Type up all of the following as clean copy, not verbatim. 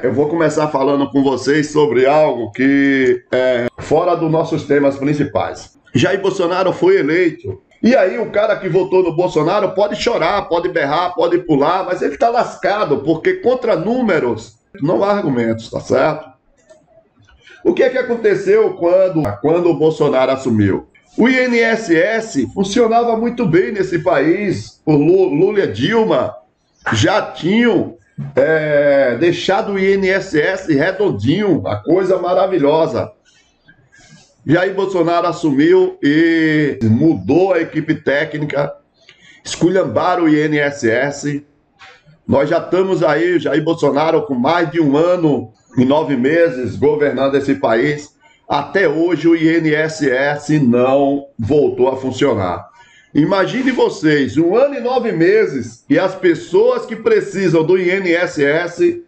Eu vou começar falando com vocês sobre algo que é fora dos nossos temas principais. Jair Bolsonaro foi eleito. E aí o cara que votou no Bolsonaro pode chorar, pode berrar, pode pular, mas ele está lascado, porque contra números não há argumentos, tá certo? O que é que aconteceu quando o Bolsonaro assumiu? O INSS funcionava muito bem nesse país. O Lula e a Dilma já tinham deixado o INSS redondinho, a coisa maravilhosa. Jair Bolsonaro assumiu e mudou a equipe técnica, esculhambaram o INSS. Nós já estamos aí, Jair Bolsonaro, com mais de 1 ano e 9 meses governando esse país. Até hoje o INSS não voltou a funcionar. Imagine vocês, 1 ano e 9 meses e as pessoas que precisam do INSS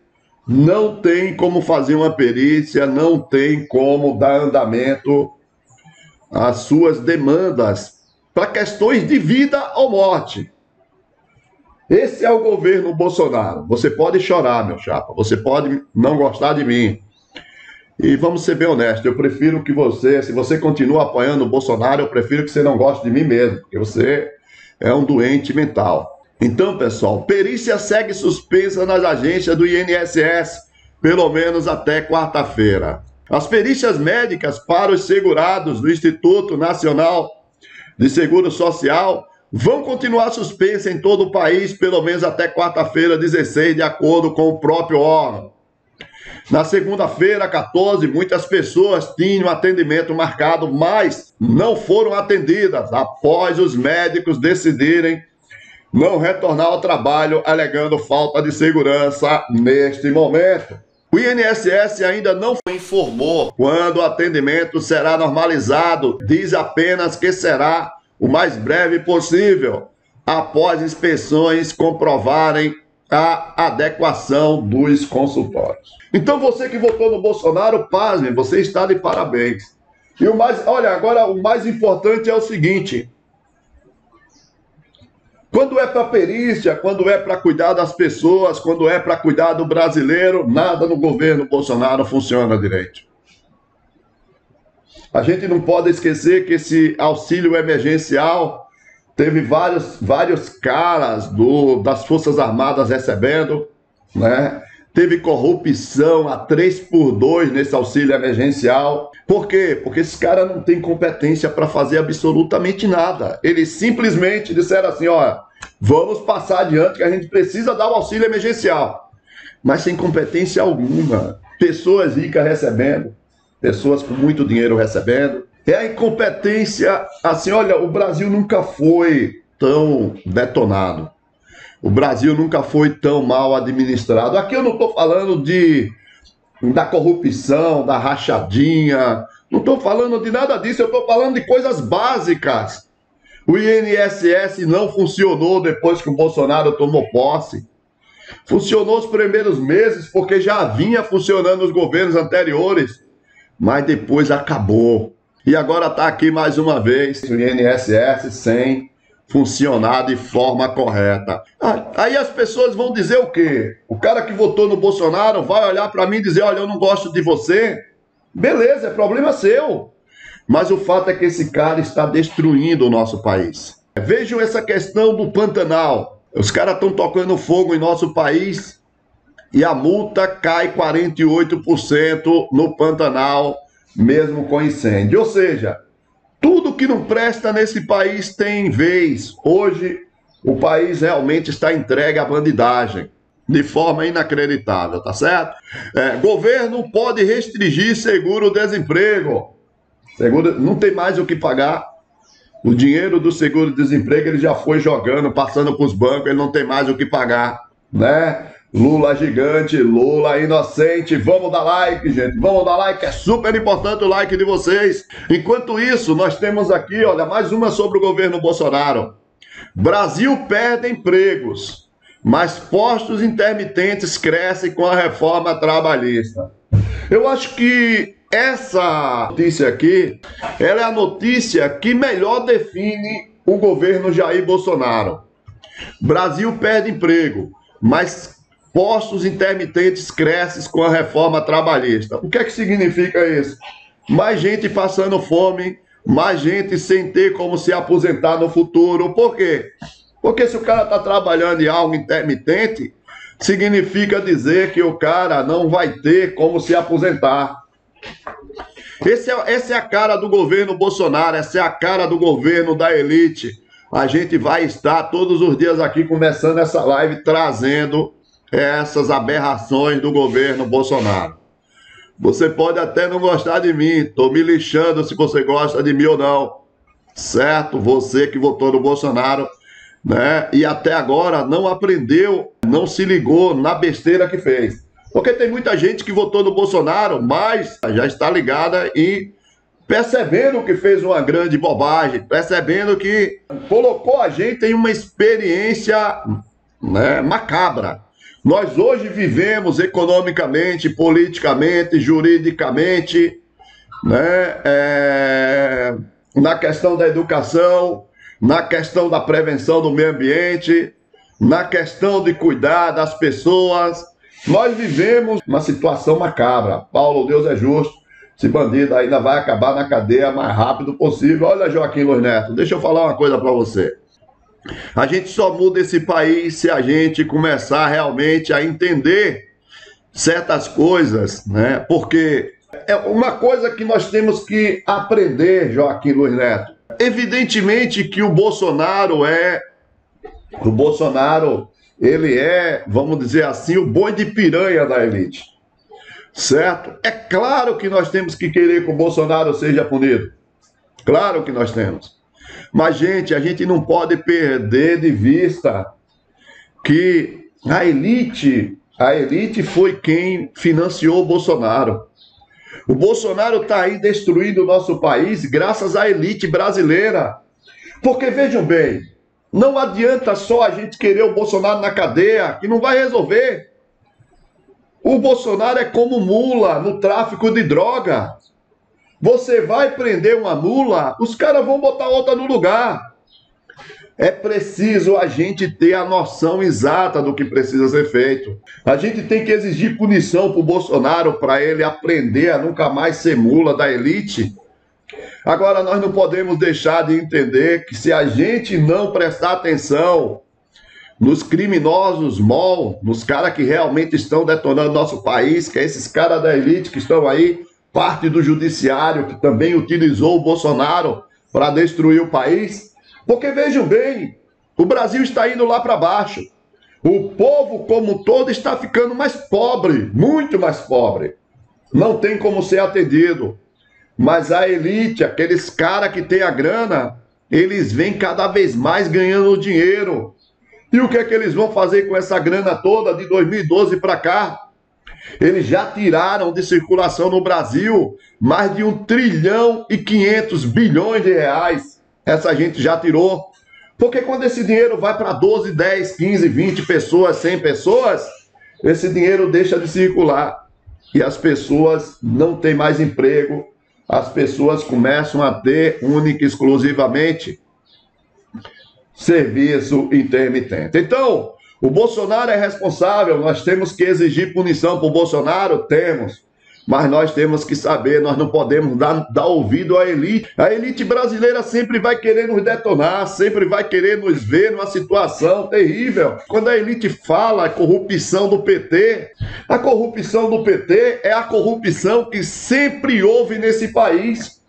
não tem como fazer uma perícia, não tem como dar andamento às suas demandas para questões de vida ou morte. Esse é o governo Bolsonaro. Você pode chorar, meu chapa, você pode não gostar de mim. E vamos ser bem honestos, eu prefiro que você, se você continua apoiando o Bolsonaro, eu prefiro que você não goste de mim mesmo, porque você é um doente mental. Então, pessoal, perícia segue suspensa nas agências do INSS, pelo menos até quarta-feira. As perícias médicas para os segurados do Instituto Nacional de Seguro Social vão continuar suspensas em todo o país, pelo menos até quarta-feira, 16, de acordo com o próprio órgão. Na segunda-feira, 14, muitas pessoas tinham atendimento marcado, mas não foram atendidas após os médicos decidirem não retornar ao trabalho, alegando falta de segurança neste momento. O INSS ainda não informou quando o atendimento será normalizado, diz apenas que será o mais breve possível, após inspeções comprovarem a adequação dos consultórios. Então você que votou no Bolsonaro, pasme, você está de parabéns. E agora o mais importante é o seguinte: quando é para perícia, quando é para cuidar das pessoas, quando é para cuidar do brasileiro, nada no governo Bolsonaro funciona direito. A gente não pode esquecer que esse auxílio emergencial teve vários caras das Forças Armadas recebendo, né? Teve corrupção a 3x2 nesse auxílio emergencial. Por quê? Porque esses caras não têm competência para fazer absolutamente nada. Eles simplesmente disseram assim, olha, vamos passar adiante que a gente precisa dar o auxílio emergencial. Mas sem competência alguma. Pessoas ricas recebendo, pessoas com muito dinheiro recebendo. É a incompetência, assim, olha, o Brasil nunca foi tão detonado. O Brasil nunca foi tão mal administrado. Aqui eu não estou falando da corrupção, da rachadinha, não estou falando de nada disso, eu estou falando de coisas básicas. O INSS não funcionou depois que o Bolsonaro tomou posse. Funcionou os primeiros meses porque já vinha funcionando os governos anteriores, mas depois acabou. E agora está aqui mais uma vez o INSS sem funcionar de forma correta. Aí as pessoas vão dizer o quê? O cara que votou no Bolsonaro vai olhar para mim e dizer, olha, eu não gosto de você. Beleza, é problema seu. Mas o fato é que esse cara está destruindo o nosso país. Vejam essa questão do Pantanal. Os caras estão tocando fogo em nosso país e a multa cai 48% no Pantanal, mesmo com incêndio. Ou seja, tudo que não presta nesse país tem vez. Hoje, o país realmente está entregue à bandidagem, de forma inacreditável, tá certo? Governo pode restringir seguro-desemprego. Não tem mais o que pagar. O dinheiro do seguro-desemprego ele já foi jogando, passando para os bancos, ele não tem mais o que pagar, né? Lula gigante, Lula inocente. Vamos dar like, gente. Vamos dar like, é super importante o like de vocês. Enquanto isso, nós temos aqui, olha, mais uma sobre o governo Bolsonaro. Brasil perde empregos, mas postos intermitentes crescem com a reforma trabalhista. Eu acho que essa notícia aqui, ela é a notícia que melhor define o governo Jair Bolsonaro. Brasil perde emprego, mas postos intermitentes crescem com a reforma trabalhista. O que é que significa isso? Mais gente passando fome, mais gente sem ter como se aposentar no futuro. Por quê? Porque se o cara está trabalhando em algo intermitente, significa dizer que o cara não vai ter como se aposentar. Essa é a cara do governo Bolsonaro, essa é a cara do governo da elite. A gente vai estar todos os dias aqui começando essa live trazendo essas aberrações do governo Bolsonaro. Você pode até não gostar de mim, estou me lixando se você gosta de mim ou não, certo? Você que votou no Bolsonaro, né? E até agora não aprendeu, não se ligou na besteira que fez. Porque tem muita gente que votou no Bolsonaro, mas já está ligada e percebendo que fez uma grande bobagem, percebendo que colocou a gente em uma experiência, né, macabra. Nós hoje vivemos economicamente, politicamente, juridicamente, né, na questão da educação, na questão da prevenção do meio ambiente, na questão de cuidar das pessoas. Nós vivemos uma situação macabra. Paulo, Deus é justo. Esse bandido ainda vai acabar na cadeia o mais rápido possível. Olha, Joaquim Luiz Neto, deixa eu falar uma coisa para você. A gente só muda esse país se a gente começar realmente a entender certas coisas, né? Porque é uma coisa que nós temos que aprender, Joaquim Luiz Neto. Evidentemente que o Bolsonaro, ele é, vamos dizer assim, o boi de piranha da elite, certo? É claro que nós temos que querer que o Bolsonaro seja punido. Claro que nós temos. Mas, gente, a gente não pode perder de vista que a elite foi quem financiou o Bolsonaro. O Bolsonaro está aí destruindo o nosso país graças à elite brasileira. Porque, vejam bem, não adianta só a gente querer o Bolsonaro na cadeia, que não vai resolver. O Bolsonaro é como mula no tráfico de droga. Você vai prender uma mula, os caras vão botar outra no lugar. É preciso a gente ter a noção exata do que precisa ser feito. A gente tem que exigir punição para o Bolsonaro para ele aprender a nunca mais ser mula da elite. Agora, nós não podemos deixar de entender que se a gente não prestar atenção nos criminosos mol, nos caras que realmente estão detonando nosso país, que é esses caras da elite que estão aí, parte do judiciário que também utilizou o Bolsonaro para destruir o país. Porque vejam bem, o Brasil está indo lá para baixo. O povo como um todo está ficando mais pobre, muito mais pobre. Não tem como ser atendido. Mas a elite, aqueles caras que têm a grana, eles vêm cada vez mais ganhando dinheiro. E o que é que eles vão fazer com essa grana toda de 2012 para cá? Eles já tiraram de circulação no Brasil mais de 1 trilhão e 500 bilhões de reais. Essa gente já tirou. Porque quando esse dinheiro vai para 12, 10, 15, 20 pessoas, 100 pessoas, esse dinheiro deixa de circular. E as pessoas não têm mais emprego. As pessoas começam a ter única e exclusivamente serviço intermitente. Então, o Bolsonaro é responsável, nós temos que exigir punição para o Bolsonaro? Temos. Mas nós temos que saber, nós não podemos dar ouvido à elite. A elite brasileira sempre vai querer nos detonar, sempre vai querer nos ver numa situação terrível. Quando a elite fala a corrupção do PT, a corrupção do PT é a corrupção que sempre houve nesse país.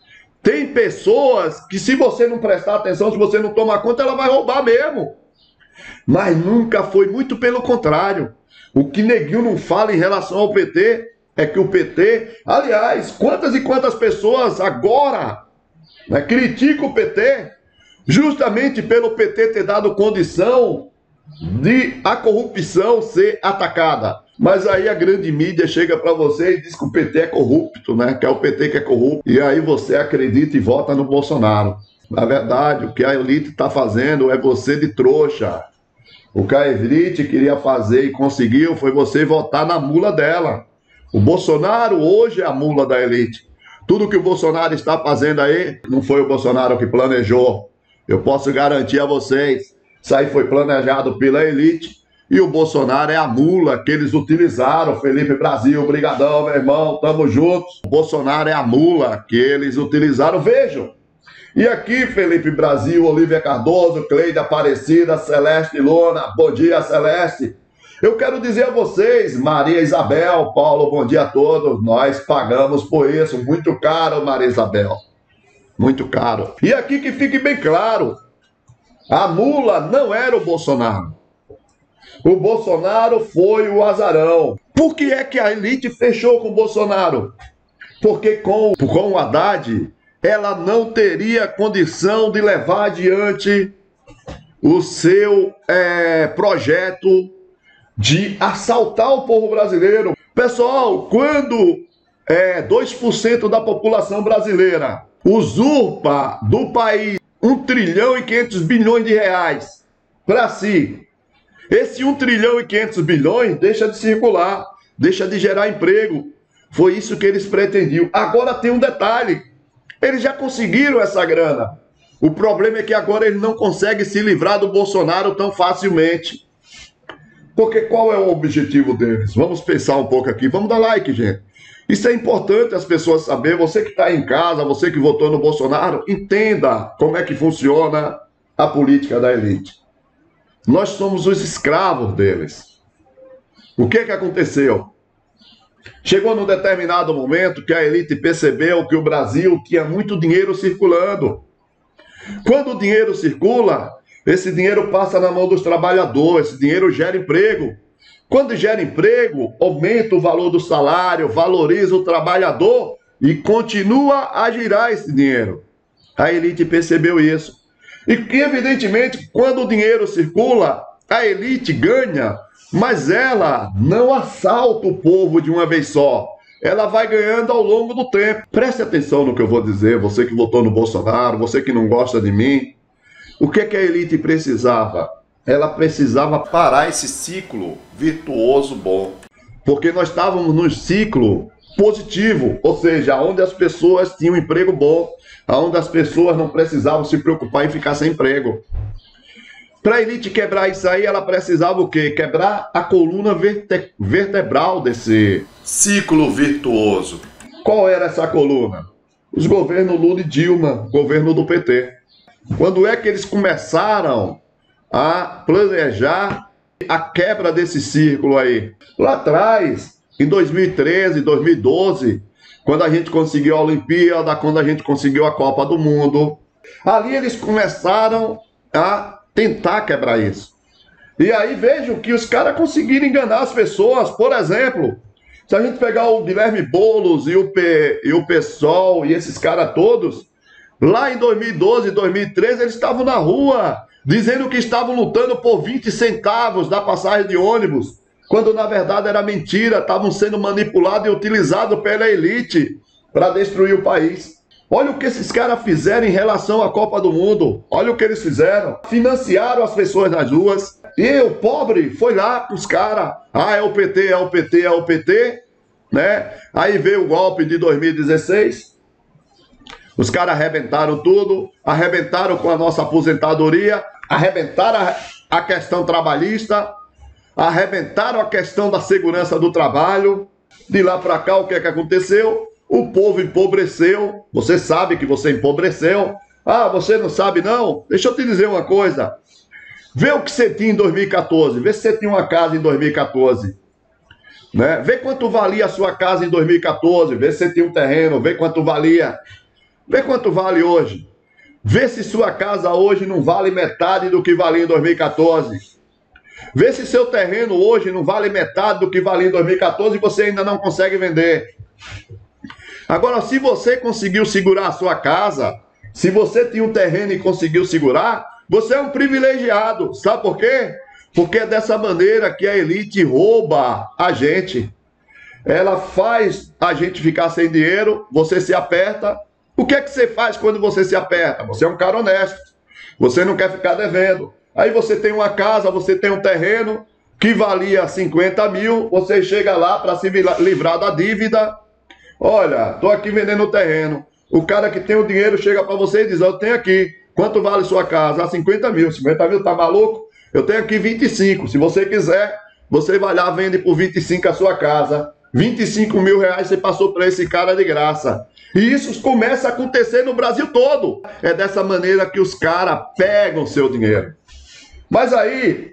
Tem pessoas que, se você não prestar atenção, se você não tomar conta, ela vai roubar mesmo. Mas nunca foi, muito pelo contrário. O que neguinho não fala em relação ao PT é que o PT, aliás, quantas e quantas pessoas agora, né, criticam o PT justamente pelo PT ter dado condição de a corrupção ser atacada. Mas aí a grande mídia chega para você e diz que o PT é corrupto, né? Que é o PT que é corrupto. E aí você acredita e vota no Bolsonaro. Na verdade, o que a elite está fazendo é você de trouxa. O que a elite queria fazer e conseguiu foi você votar na mula dela. O Bolsonaro hoje é a mula da elite. Tudo que o Bolsonaro está fazendo aí, não foi o Bolsonaro que planejou. Eu posso garantir a vocês, isso aí foi planejado pela elite, E o Bolsonaro é a mula que eles utilizaram. Felipe Brasil, brigadão, meu irmão, tamo juntos. O Bolsonaro é a mula que eles utilizaram, vejam. E aqui, Felipe Brasil, Olívia Cardoso, Cleide Aparecida, Celeste Lona, bom dia, Celeste. Eu quero dizer a vocês, Maria Isabel, Paulo, bom dia a todos. Nós pagamos por isso, muito caro, Maria Isabel. Muito caro. E aqui que fique bem claro, a mula não era o Bolsonaro. O Bolsonaro foi o azarão. Por que é que a elite fechou com o Bolsonaro? Porque com o Haddad, ela não teria condição de levar adiante o seu projeto de assaltar o povo brasileiro. Pessoal, quando 2% da população brasileira usurpa do país 1 trilhão e 500 bilhões de reais para si, esse 1 trilhão e 500 bilhões deixa de circular, deixa de gerar emprego. Foi isso que eles pretendiam. Agora tem um detalhe, eles já conseguiram essa grana. O problema é que agora eles não conseguem se livrar do Bolsonaro tão facilmente. Porque qual é o objetivo deles? Vamos pensar um pouco aqui, vamos dar like, gente. Isso é importante as pessoas saberem. Você que está em casa, você que votou no Bolsonaro, entenda como é que funciona a política da elite. Nós somos os escravos deles. O que aconteceu? Chegou num determinado momento que a elite percebeu que o Brasil tinha muito dinheiro circulando. Quando o dinheiro circula, esse dinheiro passa na mão dos trabalhadores, esse dinheiro gera emprego. Quando gera emprego, aumenta o valor do salário, valoriza o trabalhador e continua a girar esse dinheiro. A elite percebeu isso. E que, evidentemente, quando o dinheiro circula, a elite ganha, mas ela não assalta o povo de uma vez só. Ela vai ganhando ao longo do tempo. Preste atenção no que eu vou dizer, você que votou no Bolsonaro, você que não gosta de mim. O que a elite precisava? Ela precisava parar esse ciclo virtuoso bom. Porque nós estávamos num ciclo positivo, ou seja, onde as pessoas tinham um emprego bom, onde as pessoas não precisavam se preocupar em ficar sem emprego. Para a elite quebrar isso aí, ela precisava o quê? Quebrar a coluna vertebral desse ciclo virtuoso. Qual era essa coluna? Os governos Lula e Dilma, governo do PT. Quando é que eles começaram a planejar a quebra desse círculo aí? Lá atrás, em 2013, 2012, quando a gente conseguiu a Olimpíada, quando a gente conseguiu a Copa do Mundo, ali eles começaram a tentar quebrar isso. E aí vejam que os caras conseguiram enganar as pessoas. Por exemplo, se a gente pegar o Guilherme Boulos e o PSOL e esses caras todos, lá em 2012, 2013, eles estavam na rua dizendo que estavam lutando por 20 centavos da passagem de ônibus, quando na verdade era mentira, estavam sendo manipulados e utilizados pela elite para destruir o país. Olha o que esses caras fizeram em relação à Copa do Mundo. Olha o que eles fizeram. Financiaram as pessoas nas ruas. E o pobre foi lá com os caras. Ah, é o PT, é o PT, é o PT. Né? Aí veio o golpe de 2016. Os caras arrebentaram tudo. Arrebentaram com a nossa aposentadoria. Arrebentaram a questão trabalhista. Arrebentaram a questão da segurança do trabalho. De lá para cá, o que é que aconteceu? O povo empobreceu. Você sabe que você empobreceu. Ah, você não sabe não? Deixa eu te dizer uma coisa. Vê o que você tinha em 2014. Vê se você tinha uma casa em 2014. Né? Vê quanto valia a sua casa em 2014. Vê se você tinha um terreno. Vê quanto valia. Vê quanto vale hoje. Vê se sua casa hoje não vale metade do que valia em 2014. Vê se seu terreno hoje não vale metade do que valia em 2014 e você ainda não consegue vender. Agora, se você conseguiu segurar a sua casa, se você tinha um terreno e conseguiu segurar, você é um privilegiado. Sabe por quê? Porque é dessa maneira que a elite rouba a gente. Ela faz a gente ficar sem dinheiro, você se aperta. O que é que você faz quando você se aperta? Você é um cara honesto. Você não quer ficar devendo. Aí você tem uma casa, você tem um terreno que valia 50 mil, você chega lá para se livrar da dívida. Olha, estou aqui vendendo o terreno. O cara que tem o dinheiro chega para você e diz, eu tenho aqui. Quanto vale sua casa? Ah, 50 mil. 50 mil, tá maluco? Eu tenho aqui 25. Se você quiser, você vai lá, vende por 25 a sua casa. 25 mil reais você passou para esse cara de graça. E isso começa a acontecer no Brasil todo. É dessa maneira que os caras pegam seu dinheiro. Mas aí,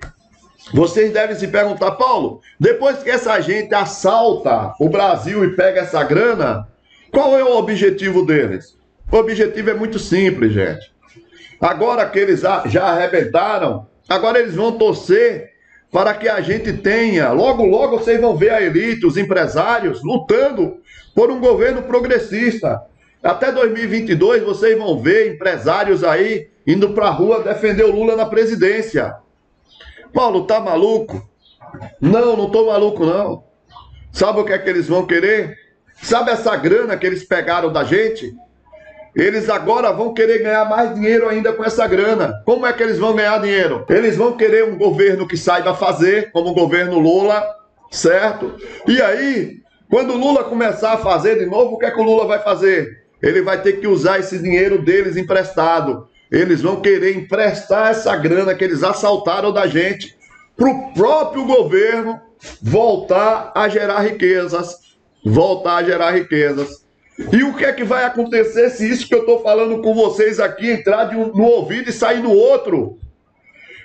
vocês devem se perguntar, Paulo, depois que essa gente assalta o Brasil e pega essa grana, qual é o objetivo deles? O objetivo é muito simples, gente. Agora que eles já arrebentaram, agora eles vão torcer para que a gente tenha, logo logo vocês vão ver a elite, os empresários, lutando por um governo progressista. Até 2022 vocês vão ver empresários aí indo para a rua defender o Lula na presidência. Paulo, tá maluco? Não, não tô maluco não. Sabe o que é que eles vão querer? Sabe essa grana que eles pegaram da gente? Eles agora vão querer ganhar mais dinheiro ainda com essa grana. Como é que eles vão ganhar dinheiro? Eles vão querer um governo que saiba fazer, como o governo Lula, certo? E aí, quando o Lula começar a fazer de novo, o que é que o Lula vai fazer? Ele vai ter que usar esse dinheiro deles emprestado. Eles vão querer emprestar essa grana que eles assaltaram da gente para o próprio governo voltar a gerar riquezas. Voltar a gerar riquezas. E o que é que vai acontecer se isso que eu estou falando com vocês aqui entrar no ouvido e sair no outro?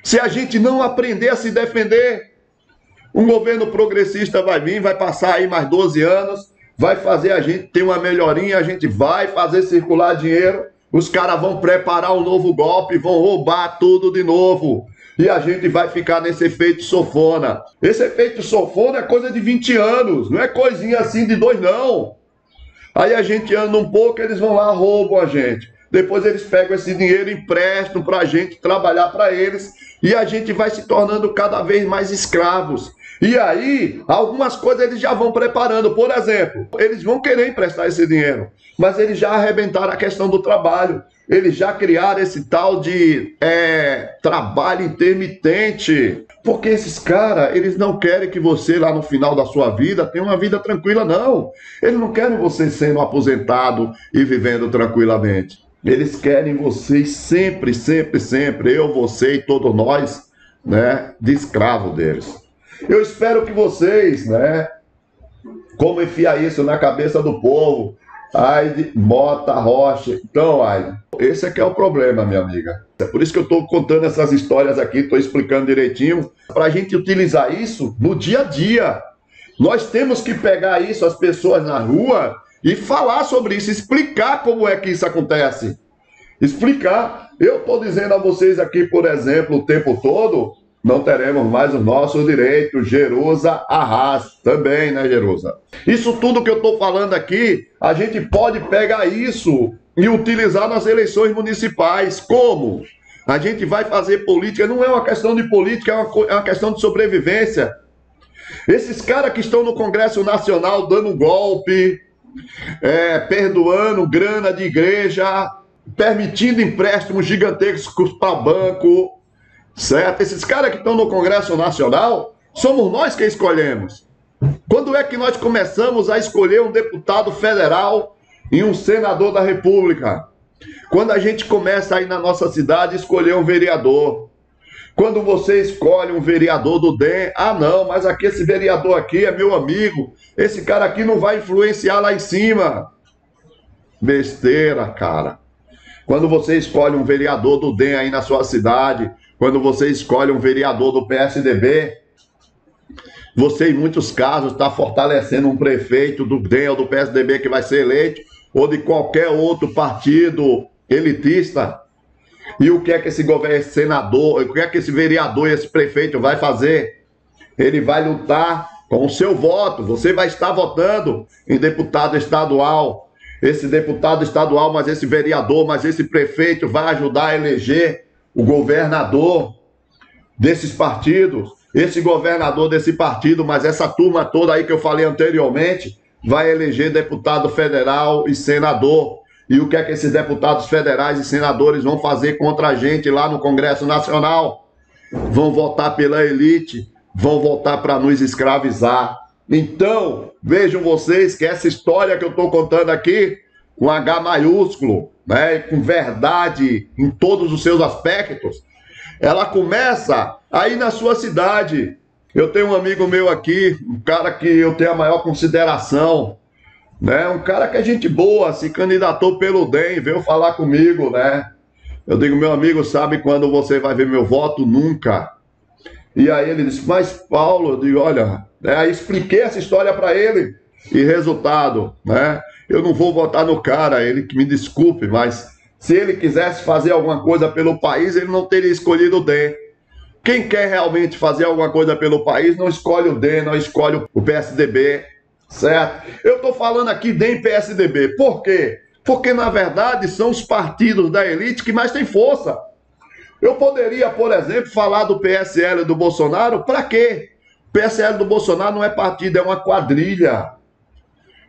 Se a gente não aprender a se defender, um governo progressista vai vir, vai passar aí mais 12 anos, vai fazer a gente ter uma melhorinha, a gente vai fazer circular dinheiro, os caras vão preparar um novo golpe, vão roubar tudo de novo. E a gente vai ficar nesse efeito sanfona. Esse efeito sanfona é coisa de 20 anos, não é coisinha assim de 2 não. Aí a gente anda um pouco, eles vão lá, roubam a gente. Depois eles pegam esse dinheiro e emprestam para a gente trabalhar para eles. E a gente vai se tornando cada vez mais escravos. E aí, algumas coisas eles já vão preparando. Por exemplo, eles vão querer emprestar esse dinheiro. Mas eles já arrebentaram a questão do trabalho. Eles já criaram esse tal de trabalho intermitente. Porque esses caras, eles não querem que você lá no final da sua vida tenha uma vida tranquila, não. Eles não querem você sendo aposentado e vivendo tranquilamente. Eles querem vocês sempre, sempre, sempre, eu, você e todos nós, né, de escravo deles. Eu espero que vocês, né, como enfiar isso na cabeça do povo, Aide, Mota, Rocha. Então, Aide, esse aqui é o problema, minha amiga. É por isso que eu estou contando essas histórias aqui, estou explicando direitinho, para a gente utilizar isso no dia a dia. Nós temos que pegar isso, as pessoas na rua, e falar sobre isso, explicar como é que isso acontece. Explicar. Eu estou dizendo a vocês aqui, por exemplo, o tempo todo, não teremos mais os nossos direitos. Jerusa arrasa também, né, Jerusa? Isso tudo que eu estou falando aqui, a gente pode pegar isso e utilizar nas eleições municipais. Como? A gente vai fazer política, não é uma questão de política, é uma questão de sobrevivência. Esses caras que estão no Congresso Nacional dando golpe, perdoando grana de igreja, permitindo empréstimos gigantescos para banco, certo? Esses caras que estão no Congresso Nacional, somos nós que escolhemos. Quando é que nós começamos a escolher um deputado federal e um senador da República? Quando a gente começa aí na nossa cidade a escolher um vereador. Quando você escolhe um vereador do DEM, não, mas aqui esse vereador aqui é meu amigo, esse cara aqui não vai influenciar lá em cima. Besteira, cara. Quando você escolhe um vereador do DEM aí na sua cidade, quando você escolhe um vereador do PSDB, você em muitos casos está fortalecendo um prefeito do DEM ou do PSDB que vai ser eleito, ou de qualquer outro partido elitista. E o que é que esse senador, o que é que esse vereador e esse prefeito vai fazer? Ele vai lutar com o seu voto. Você vai estar votando em deputado estadual. Esse deputado estadual, mas esse vereador, mas esse prefeito vai ajudar a eleger o governador desses partidos. Esse governador desse partido, mas essa turma toda aí que eu falei anteriormente, vai eleger deputado federal e senador. E o que é que esses deputados federais e senadores vão fazer contra a gente lá no Congresso Nacional? Vão votar pela elite, vão votar para nos escravizar. Então, vejam vocês que essa história que eu estou contando aqui, com H maiúsculo, né, com verdade em todos os seus aspectos, ela começa aí na sua cidade. Eu tenho um amigo meu aqui, um cara que eu tenho a maior consideração, né? Um cara que é gente boa, se candidatou pelo DEM, veio falar comigo, né? Eu digo, meu amigo, sabe quando você vai ver meu voto? Nunca. E aí ele disse, mas Paulo, eu digo, olha, né? Aí expliquei essa história para ele e resultado, né? Eu não vou votar no cara, ele que me desculpe, mas se ele quisesse fazer alguma coisa pelo país, ele não teria escolhido o DEM. Quem quer realmente fazer alguma coisa pelo país não escolhe o DEM, não escolhe o PSDB, certo? Eu estou falando aqui DEM e PSDB. Por quê? Porque, na verdade, são os partidos da elite que mais têm força. Eu poderia, por exemplo, falar do PSL do Bolsonaro, para quê? O PSL do Bolsonaro não é partido, é uma quadrilha.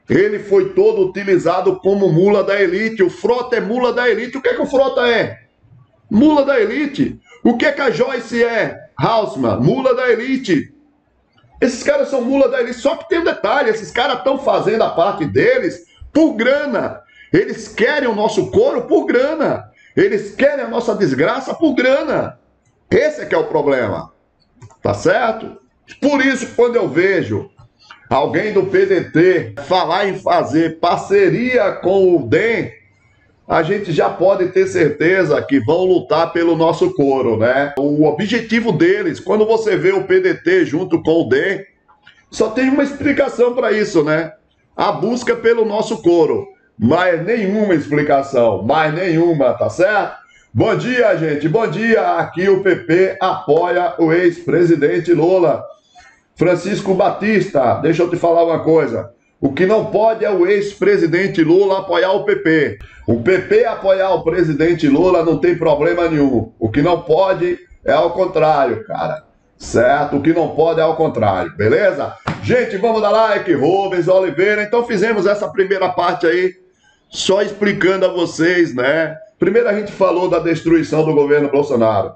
Ele foi todo utilizado como mula da elite. O Frota é mula da elite. O que é que o Frota é? Mula da elite. O que é que a Joyce é? Haussmann, mula da elite. Esses caras são mula da elite. Só que tem um detalhe, esses caras estão fazendo a parte deles por grana. Eles querem o nosso couro por grana. Eles querem a nossa desgraça por grana. Esse é que é o problema. Tá certo? Por isso, quando eu vejo alguém do PDT falar em fazer parceria com o DEM, a gente já pode ter certeza que vão lutar pelo nosso couro, né? O objetivo deles, quando você vê o PDT junto com o DEM, só tem uma explicação para isso, né? A busca pelo nosso couro. Mais nenhuma explicação, mais nenhuma, tá certo? Bom dia, gente, bom dia. Aqui o PP apoia o ex-presidente Lula. Francisco Batista, deixa eu te falar uma coisa. O que não pode é o ex-presidente Lula apoiar o PP. O PP apoiar o presidente Lula não tem problema nenhum. O que não pode é ao contrário, cara. Certo? O que não pode é ao contrário, beleza? Gente, vamos dar like, Rubens Oliveira. Então fizemos essa primeira parte aí, só explicando a vocês, né? Primeiro a gente falou da destruição do governo Bolsonaro.